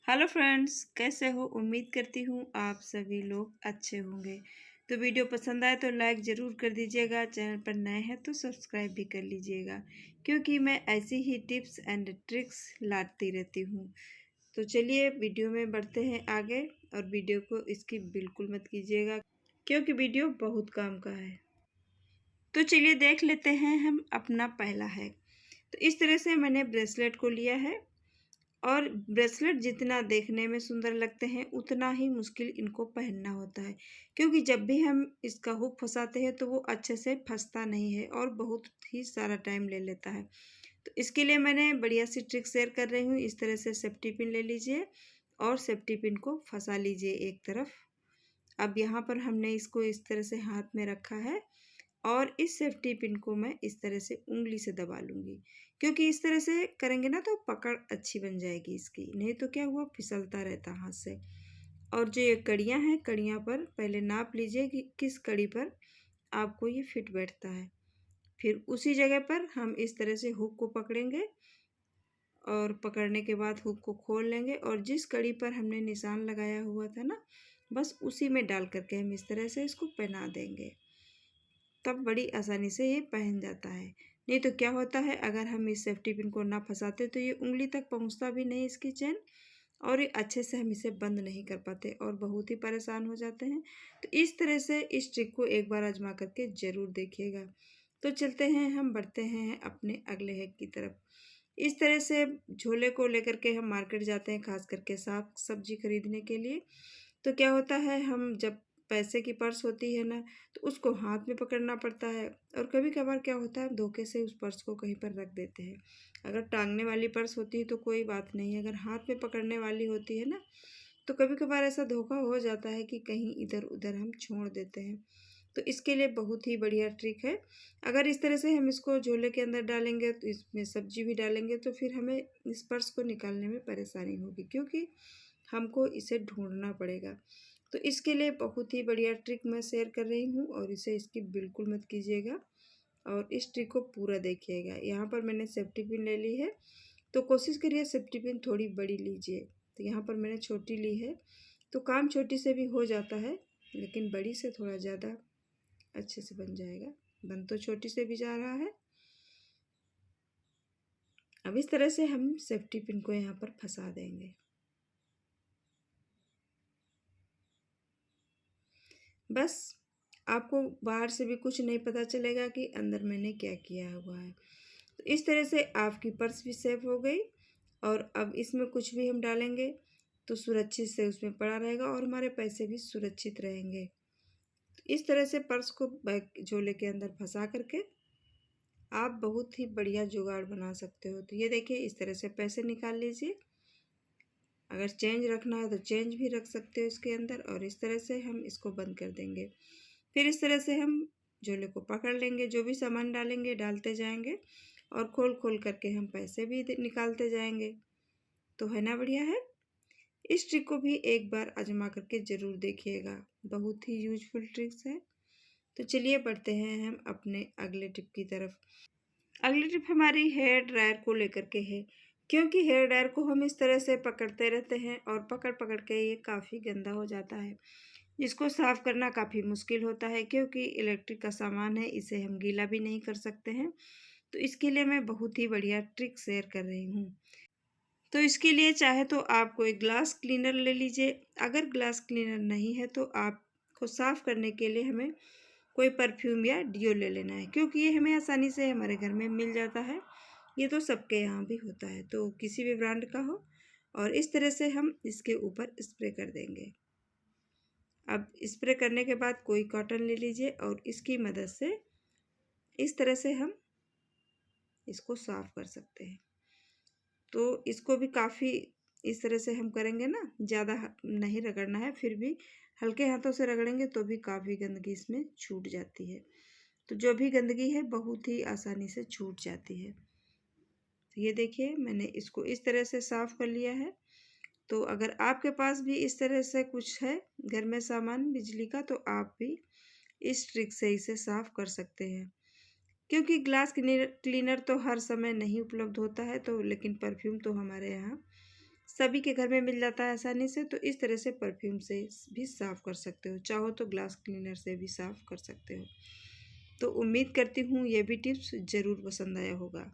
Hello friends, कैसे हो? उम्मीद करती हूँ आप सभी लोग अच्छे होंगे। तो वीडियो पसंद आए तो लाइक ज़रूर कर दीजिएगा। चैनल पर नए हैं तो सब्सक्राइब भी कर लीजिएगा, क्योंकि मैं ऐसी ही टिप्स एंड ट्रिक्स लाती रहती हूँ। तो चलिए वीडियो में बढ़ते हैं आगे, और वीडियो को स्किप बिल्कुल मत कीजिएगा, क्योंकि वीडियो बहुत काम का है। तो चलिए देख लेते हैं हम अपना पहला हैक। तो इस तरह से मैंने ब्रेसलेट को लिया है, और ब्रेसलेट जितना देखने में सुंदर लगते हैं उतना ही मुश्किल इनको पहनना होता है, क्योंकि जब भी हम इसका हुक फंसाते हैं तो वो अच्छे से फंसता नहीं है और बहुत ही सारा टाइम ले लेता है। तो इसके लिए मैंने बढ़िया सी ट्रिक शेयर कर रही हूँ। इस तरह से सेफ्टी पिन ले लीजिए और सेफ्टी पिन को फंसा लीजिए एक तरफ। अब यहाँ पर हमने इसको इस तरह से हाथ में रखा है, और इस सेफ्टी पिन को मैं इस तरह से उंगली से दबा लूँगी, क्योंकि इस तरह से करेंगे ना तो पकड़ अच्छी बन जाएगी इसकी, नहीं तो क्या हुआ, फिसलता रहता हाथ से। और जो ये कड़ियाँ हैं, कड़ियाँ पर पहले नाप लीजिए कि किस कड़ी पर आपको ये फिट बैठता है। फिर उसी जगह पर हम इस तरह से हुक को पकड़ेंगे, और पकड़ने के बाद हुक को खोल लेंगे, और जिस कड़ी पर हमने निशान लगाया हुआ था ना, बस उसी में डाल करके हम इस तरह से इसको पहना देंगे। तब बड़ी आसानी से ये पहन जाता है। नहीं तो क्या होता है, अगर हम इस सेफ्टी पिन को ना फंसाते तो ये उंगली तक पहुंचता भी नहीं इसकी चेन, और ये अच्छे से हम इसे बंद नहीं कर पाते और बहुत ही परेशान हो जाते हैं। तो इस तरह से इस ट्रिक को एक बार आजमा करके ज़रूर देखिएगा। तो चलते हैं, हम बढ़ते हैं अपने अगले हैक की तरफ। इस तरह से झोले को लेकर के हम मार्केट जाते हैं, खास करके साग सब्जी खरीदने के लिए। तो क्या होता है, हम जब पैसे की पर्स होती है ना, तो उसको हाथ में पकड़ना पड़ता है, और कभी कभार क्या होता है, धोखे से उस पर्स को कहीं पर रख देते हैं। अगर टांगने वाली पर्स होती है तो कोई बात नहीं है, अगर हाथ में पकड़ने वाली होती है ना, तो कभी कभार ऐसा धोखा हो जाता है कि कहीं इधर उधर हम छोड़ देते हैं। तो इसके लिए बहुत ही बढ़िया ट्रिक है। अगर इस तरह से हम इसको झोले के अंदर डालेंगे, तो इसमें सब्जी भी डालेंगे, तो फिर हमें इस पर्स को निकालने में परेशानी होगी, क्योंकि हमको इसे ढूंढना पड़ेगा। तो इसके लिए बहुत ही बढ़िया ट्रिक मैं शेयर कर रही हूँ, और इसे स्किप बिल्कुल मत कीजिएगा, और इस ट्रिक को पूरा देखिएगा। यहाँ पर मैंने सेफ्टी पिन ले ली है, तो कोशिश करिए सेफ्टी पिन थोड़ी बड़ी लीजिए। तो यहाँ पर मैंने छोटी ली है, तो काम छोटी से भी हो जाता है, लेकिन बड़ी से थोड़ा ज़्यादा अच्छे से बन जाएगा। बन तो छोटी से भी जा रहा है। अब इस तरह से हम सेफ्टी पिन को यहाँ पर फंसा देंगे। बस आपको बाहर से भी कुछ नहीं पता चलेगा कि अंदर मैंने क्या किया हुआ है। तो इस तरह से आपकी पर्स भी सेफ हो गई, और अब इसमें कुछ भी हम डालेंगे तो सुरक्षित से उसमें पड़ा रहेगा, और हमारे पैसे भी सुरक्षित रहेंगे। तो इस तरह से पर्स को बैग झोले के अंदर फंसा करके आप बहुत ही बढ़िया जुगाड़ बना सकते हो। तो ये देखिए, इस तरह से पैसे निकाल लीजिए। अगर चेंज रखना है तो चेंज भी रख सकते हो इसके अंदर, और इस तरह से हम इसको बंद कर देंगे। फिर इस तरह से हम झोले को पकड़ लेंगे, जो भी सामान डालेंगे डालते जाएंगे, और खोल खोल करके हम पैसे भी निकालते जाएंगे। तो है ना बढ़िया है। इस ट्रिक को भी एक बार आजमा करके ज़रूर देखिएगा, बहुत ही यूजफुल ट्रिक्स है। तो चलिए बढ़ते हैं हम अपने अगले टिप की तरफ। अगली टिप हमारी हेयर ड्रायर को लेकर के है, क्योंकि हेयर ड्रायर को हम इस तरह से पकड़ते रहते हैं, और पकड़ पकड़ के ये काफ़ी गंदा हो जाता है। इसको साफ़ करना काफ़ी मुश्किल होता है, क्योंकि इलेक्ट्रिक का सामान है, इसे हम गीला भी नहीं कर सकते हैं। तो इसके लिए मैं बहुत ही बढ़िया ट्रिक शेयर कर रही हूँ। तो इसके लिए चाहे तो आप कोई ग्लास क्लीनर ले लीजिए। अगर ग्लास क्लीनर नहीं है तो आपको साफ़ करने के लिए हमें कोई परफ्यूम या डियो ले लेना है, क्योंकि ये हमें आसानी से हमारे घर में मिल जाता है। ये तो सबके यहाँ भी होता है, तो किसी भी ब्रांड का हो। और इस तरह से हम इसके ऊपर स्प्रे कर देंगे। अब स्प्रे करने के बाद कोई कॉटन ले लीजिए, और इसकी मदद से इस तरह से हम इसको साफ़ कर सकते हैं। तो इसको भी काफ़ी इस तरह से हम करेंगे ना, ज़्यादा नहीं रगड़ना है, फिर भी हल्के हाथों से रगड़ेंगे तो भी काफ़ी गंदगी इसमें छूट जाती है। तो जो भी गंदगी है बहुत ही आसानी से छूट जाती है। तो ये देखिए, मैंने इसको इस तरह से साफ़ कर लिया है। तो अगर आपके पास भी इस तरह से कुछ है घर में सामान बिजली का, तो आप भी इस ट्रिक से इसे साफ़ कर सकते हैं। क्योंकि ग्लास क्लीनर तो हर समय नहीं उपलब्ध होता है, तो लेकिन परफ्यूम तो हमारे यहाँ सभी के घर में मिल जाता है आसानी से। तो इस तरह से परफ्यूम से भी साफ़ कर सकते हो, चाहो तो ग्लास क्लीनर से भी साफ़ कर सकते हो। तो उम्मीद करती हूँ ये भी टिप्स ज़रूर पसंद आया होगा।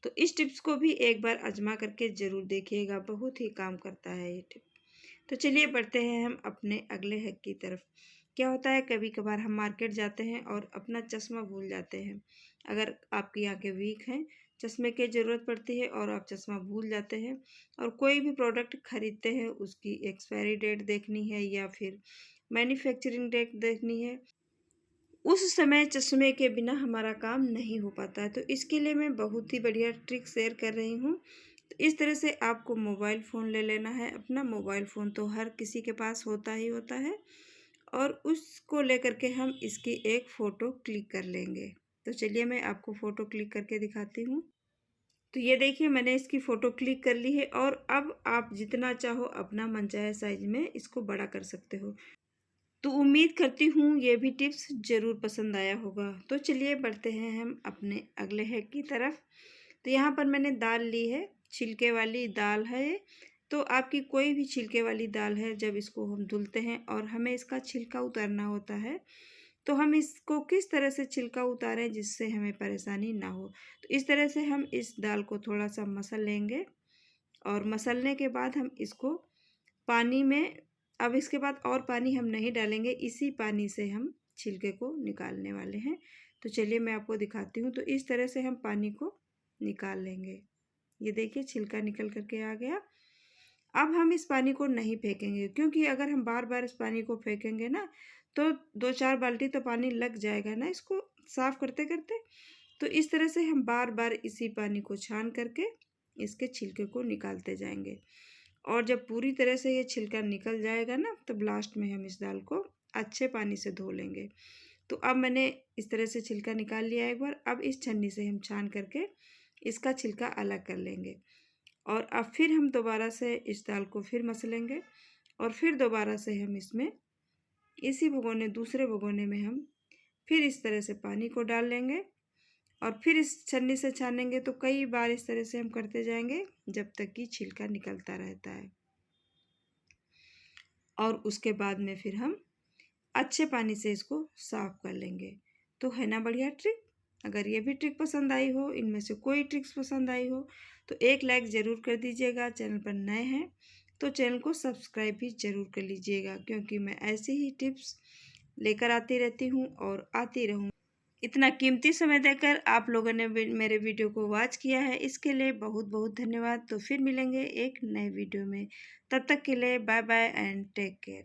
तो इस टिप्स को भी एक बार आजमा करके ज़रूर देखिएगा, बहुत ही काम करता है ये टिप। तो चलिए बढ़ते हैं हम अपने अगले हैक की तरफ। क्या होता है, कभी कभार हम मार्केट जाते हैं और अपना चश्मा भूल जाते हैं। अगर आपकी आंखें वीक हैं, चश्मे की ज़रूरत पड़ती है और आप चश्मा भूल जाते हैं और कोई भी प्रोडक्ट खरीदते हैं, उसकी एक्सपायरी डेट देखनी है या फिर मैन्युफैक्चरिंग डेट देखनी है, उस समय चश्मे के बिना हमारा काम नहीं हो पाता है। तो इसके लिए मैं बहुत ही बढ़िया ट्रिक शेयर कर रही हूँ। तो इस तरह से आपको मोबाइल फ़ोन ले लेना है अपना। मोबाइल फ़ोन तो हर किसी के पास होता ही होता है और उसको लेकर के हम इसकी एक फ़ोटो क्लिक कर लेंगे। तो चलिए मैं आपको फ़ोटो क्लिक करके दिखाती हूँ। तो ये देखिए, मैंने इसकी फ़ोटो क्लिक कर ली है और अब आप जितना चाहो अपना मनचाहे साइज़ में इसको बड़ा कर सकते हो। तो उम्मीद करती हूँ ये भी टिप्स ज़रूर पसंद आया होगा। तो चलिए बढ़ते हैं हम अपने अगले हैक की तरफ। तो यहाँ पर मैंने दाल ली है, छिलके वाली दाल है ये। तो आपकी कोई भी छिलके वाली दाल है, जब इसको हम धुलते हैं और हमें इसका छिलका उतारना होता है, तो हम इसको किस तरह से छिलका उतारें जिससे हमें परेशानी ना हो। तो इस तरह से हम इस दाल को थोड़ा सा मसल लेंगे और मसलने के बाद हम इसको पानी में, अब इसके बाद और पानी हम नहीं डालेंगे, इसी पानी से हम छिलके को निकालने वाले हैं। तो चलिए मैं आपको दिखाती हूँ। तो इस तरह से हम पानी को निकाल लेंगे। ये देखिए छिलका निकल करके आ गया। अब हम इस पानी को नहीं फेंकेंगे, क्योंकि अगर हम बार बार इस पानी को फेंकेंगे ना, तो 2-4 बाल्टी तो पानी लग जाएगा ना इसको साफ़ करते करते। तो इस तरह से हम बार बार इसी पानी को छान करके इसके छिलके को निकालते जाएंगे और जब पूरी तरह से ये छिलका निकल जाएगा ना, तब लास्ट में हम इस दाल को अच्छे पानी से धो लेंगे। तो अब मैंने इस तरह से छिलका निकाल लिया एक बार। अब इस छन्नी से हम छान करके इसका छिलका अलग कर लेंगे और अब फिर हम दोबारा से इस दाल को फिर मसलेंगे और फिर दोबारा से हम इसमें इसी भगोने, दूसरे भगोने में हम फिर इस तरह से पानी को डाल लेंगे और फिर इस छन्नी से छानेंगे। तो कई बार इस तरह से हम करते जाएंगे जब तक कि छिलका निकलता रहता है और उसके बाद में फिर हम अच्छे पानी से इसको साफ़ कर लेंगे। तो है ना बढ़िया ट्रिक। अगर ये भी ट्रिक पसंद आई हो, इनमें से कोई ट्रिक्स पसंद आई हो, तो एक लाइक ज़रूर कर दीजिएगा। चैनल पर नए हैं तो चैनल को सब्सक्राइब भी ज़रूर कर लीजिएगा, क्योंकि मैं ऐसे ही टिप्स लेकर आती रहती हूँ और आती रहूँ। इतना कीमती समय देकर आप लोगों ने मेरे वीडियो को वॉच किया है, इसके लिए बहुत बहुत धन्यवाद। तो फिर मिलेंगे एक नए वीडियो में। तब तक के लिए bye bye and take care.